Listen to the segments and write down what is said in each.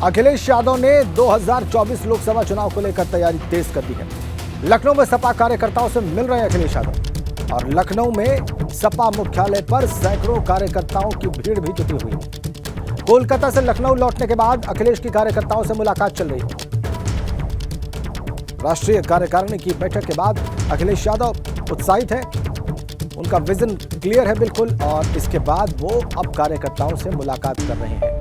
अखिलेश यादव ने 2024 लोकसभा चुनाव को लेकर तैयारी तेज कर दी है। लखनऊ में सपा कार्यकर्ताओं से मिल रहे हैं अखिलेश यादव और लखनऊ में सपा मुख्यालय पर सैकड़ों कार्यकर्ताओं की भीड़ भी जुटी हुई है। कोलकाता से लखनऊ लौटने के बाद अखिलेश की कार्यकर्ताओं से मुलाकात चल रही है। राष्ट्रीय कार्यकारिणी की बैठक के बाद अखिलेश यादव उत्साहित है, उनका विजन क्लियर है बिल्कुल, और इसके बाद वो अब कार्यकर्ताओं से मुलाकात कर रहे हैं।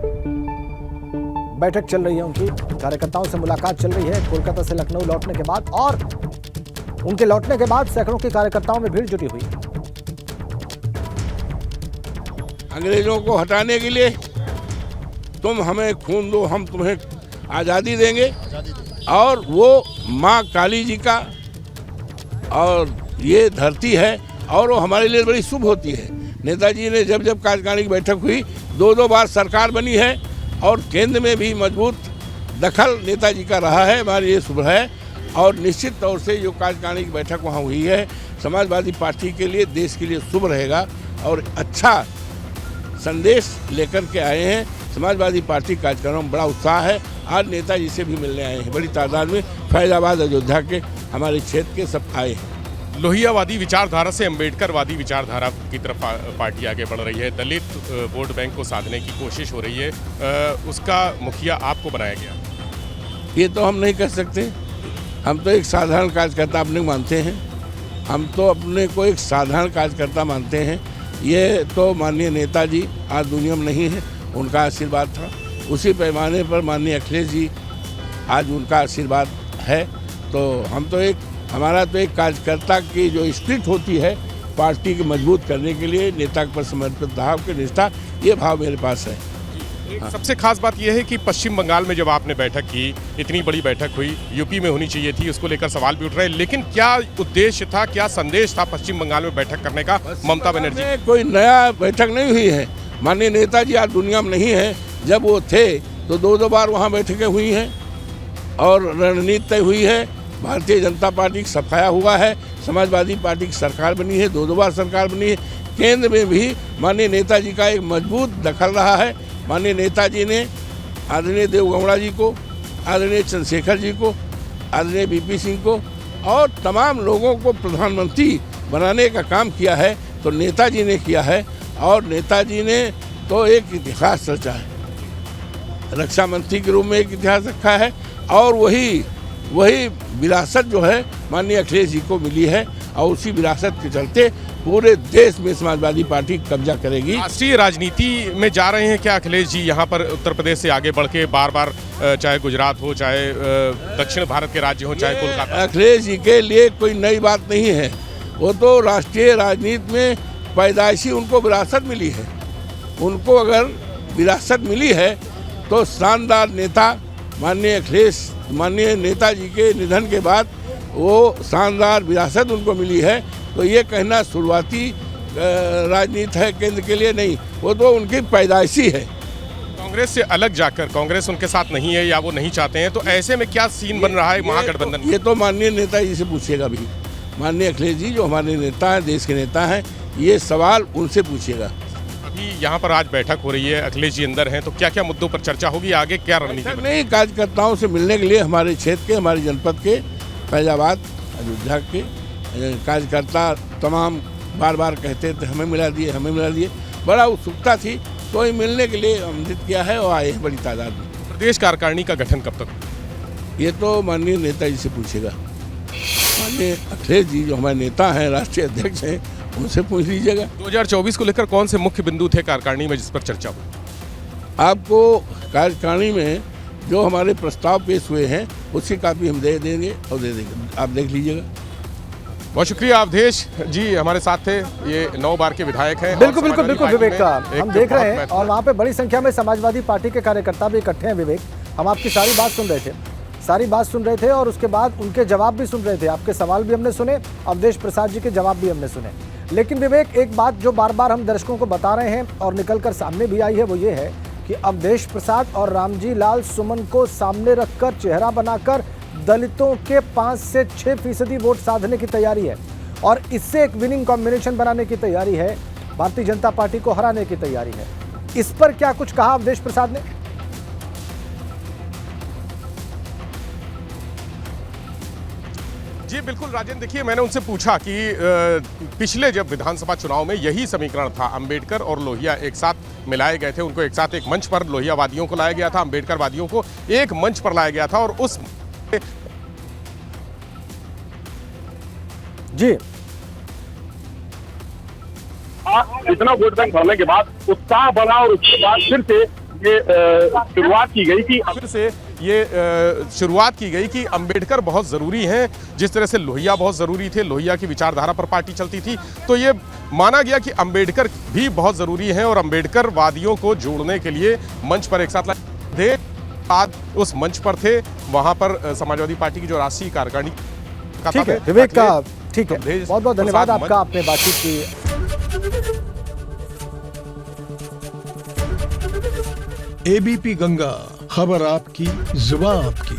बैठक चल रही है, उनकी कार्यकर्ताओं से मुलाकात चल रही है कोलकाता से लखनऊ लौटने के बाद, और उनके लौटने के बाद सैकड़ों की कार्यकर्ताओं में भीड़ जुटी हुई है। अंग्रेजों को हटाने के लिए तुम हमें खून दो, हम तुम्हें आज़ादी देंगे, और वो माँ काली जी का और ये धरती है, और वो हमारे लिए बड़ी शुभ होती है। नेताजी ने जब जब कार्यकारिणी की बैठक हुई, दो बार सरकार बनी है, और केंद्र में भी मजबूत दखल नेताजी का रहा है, हमारे लिए शुभ है। और निश्चित तौर से जो कार्यकारिणी की बैठक वहाँ हुई है, समाजवादी पार्टी के लिए, देश के लिए शुभ रहेगा, और अच्छा संदेश लेकर के आए हैं। समाजवादी पार्टी कार्यक्रम में बड़ा उत्साह है। आज नेताजी से भी मिलने आए हैं, बड़ी तादाद में फैजाबाद अयोध्या के हमारे क्षेत्र के सब आए हैं। लोहियावादी विचारधारा से अम्बेडकरवादी विचारधारा की तरफ पार्टी आगे बढ़ रही है। दलित वोट बैंक को साधने की कोशिश हो रही है, उसका मुखिया आपको बनाया गया। ये तो हम नहीं कह सकते, हम तो एक साधारण कार्यकर्ता अपने मानते हैं, हम तो अपने को एक साधारण कार्यकर्ता मानते हैं। ये तो माननीय नेताजी आज दुनिया में नहीं है, उनका आशीर्वाद था। उसी पैमाने पर माननीय अखिलेश जी आज उनका आशीर्वाद है। तो हम तो हमारा तो एक कार्यकर्ता की जो स्पिरिट होती है पार्टी को मजबूत करने के लिए, नेता पर समर्पित भाव की निष्ठा, ये भाव मेरे पास है। सबसे खास बात यह है कि पश्चिम बंगाल में जब आपने बैठक की, इतनी बड़ी बैठक हुई, यूपी में होनी चाहिए थी, उसको लेकर सवाल भी उठ रहे हैं, लेकिन क्या उद्देश्य था, क्या संदेश था पश्चिम बंगाल में बैठक करने का ममता बनर्जी? कोई नया बैठक नहीं हुई है। माननीय नेताजी आज दुनिया में नहीं है, जब वो थे तो दो बार वहाँ बैठकें हुई हैं और रणनीति तय हुई है। भारतीय जनता पार्टी का सफाया हुआ है, समाजवादी पार्टी की सरकार बनी है, दो बार सरकार बनी है। केंद्र में भी माननीय नेताजी का एक मजबूत दखल रहा है। माननीय नेताजी ने आदरणीय देवगौड़ा जी को, आदरणीय चंद्रशेखर जी को, आदरणीय वीपी सिंह को और तमाम लोगों को प्रधानमंत्री बनाने का काम किया है, तो नेताजी ने किया है। और नेताजी ने तो एक इतिहास रचा है, रक्षा मंत्री के रूप में एक इतिहास रखा है, और वही विरासत जो है माननीय अखिलेश जी को मिली है, और उसी विरासत के चलते पूरे देश में समाजवादी पार्टी कब्जा करेगी। राष्ट्रीय राजनीति में जा रहे हैं क्या अखिलेश जी? यहाँ पर उत्तर प्रदेश से आगे बढ़ के बार चाहे गुजरात हो, चाहे दक्षिण भारत के राज्य हो, चाहे कोलकाता। अखिलेश जी के लिए कोई नई बात नहीं है, वो तो राष्ट्रीय राजनीति में पैदाइशी उनको विरासत मिली है। उनको अगर विरासत मिली है तो शानदार नेता माननीय नेताजी के निधन के बाद वो शानदार विरासत उनको मिली है। तो ये कहना शुरुआती राजनीति है केंद्र के लिए नहीं, वो तो उनकी पैदाइशी है। कांग्रेस से अलग जाकर, कांग्रेस उनके साथ नहीं है या वो नहीं चाहते हैं, तो ऐसे में क्या सीन बन रहा है महागठबंधन? ये तो माननीय नेताजी से पूछिएगा भी। माननीय अखिलेश जी जो हमारे नेता हैं, देश के नेता हैं, ये सवाल उनसे पूछिएगा। अभी यहाँ पर आज बैठक हो रही है, अखिलेश जी अंदर हैं, तो क्या क्या मुद्दों पर चर्चा होगी, आगे क्या रणनीति? नहीं, कार्यकर्ताओं से मिलने के लिए हमारे क्षेत्र के, हमारे जनपद के, फैजाबाद अयोध्या के कार्यकर्ता तमाम बार कहते थे हमें मिला दिए, बड़ा उत्सुकता थी, तो ही मिलने के लिए आमंत्रित किया है और आए हैं बड़ी तादाद में। प्रदेश कार्यकारिणी का गठन कब तक? ये तो माननीय नेताजी से पूछेगा। माननीय अखिलेश जी जो हमारे नेता हैं, राष्ट्रीय अध्यक्ष हैं, उनसे पूछ लीजिएगा। 2024 को लेकर कौन से मुख्य बिंदु थे कार्यकारिणी में जिस पर चर्चा हुई? आपको कार्यकारिणी में जो हमारे प्रस्ताव पेश हुए हैं उसकी कापी हम दे देंगे और दे देंगे, आप देख लीजिएगा। बहुत शुक्रिया अवधेश जी, हमारे साथ थे, ये 9 बार के विधायक हैं। बिल्कुल विवेक का हम देख रहे हैं, और वहाँ पे बड़ी संख्या में समाजवादी पार्टी के कार्यकर्ता भी इकट्ठे हैं। विवेक, हम आपकी सारी बात सुन रहे थे और उसके बाद उनके जवाब भी सुन रहे थे, आपके सवाल भी हमने सुने, अवधेश प्रसाद जी के जवाब भी हमने सुने। लेकिन विवेक, एक बात जो बार बार हम दर्शकों को बता रहे हैं और निकलकर सामने भी आई है, वो ये है कि अवधेश प्रसाद और रामजी लाल सुमन को सामने रखकर, चेहरा बनाकर दलितों के 5 से 6% वोट साधने की तैयारी है, और इससे एक विनिंग कॉम्बिनेशन बनाने की तैयारी है, भारतीय जनता पार्टी को हराने की तैयारी है। इस पर क्या कुछ कहा अवधेश प्रसाद ने? जी बिल्कुल राजेंद्र, देखिए मैंने उनसे पूछा कि पिछले जब विधानसभा चुनाव में यही समीकरण था, अंबेडकर और लोहिया एक साथ मिलाए गए थे, उनको एक साथ एक मंच पर लोहियावादियों को लाया गया था, अंबेडकरवादियों को एक मंच पर लाया गया था और उस जी इतना वोट बैंक भरने के बाद उत्साह बढ़ा और उसके बाद फिर से ये शुरुआत की गई कि अंबेडकर बहुत ज़रूरी हैं, जिस तरह से लोहिया बहुत ज़रूरी थे, लोहिया की विचारधारा पर पार्टी चलती थी, तो ये माना गया कि अंबेडकर भी बहुत ज़रूरी हैं और अंबेडकर वादियों को जोड़ने के लिए मंच पर एक साथ लाए। आज उस मंच पर थे, वहाँ पर समाजवादी पार्टी की जो राष्ट्रीय कार्यकारिणी ठीक है विवेक का, ठीक है, बहुत बहुत धन्यवाद आपका, आपने बातचीत की। एबीपी गंगा, खबर आपकी, जुबान आपकी।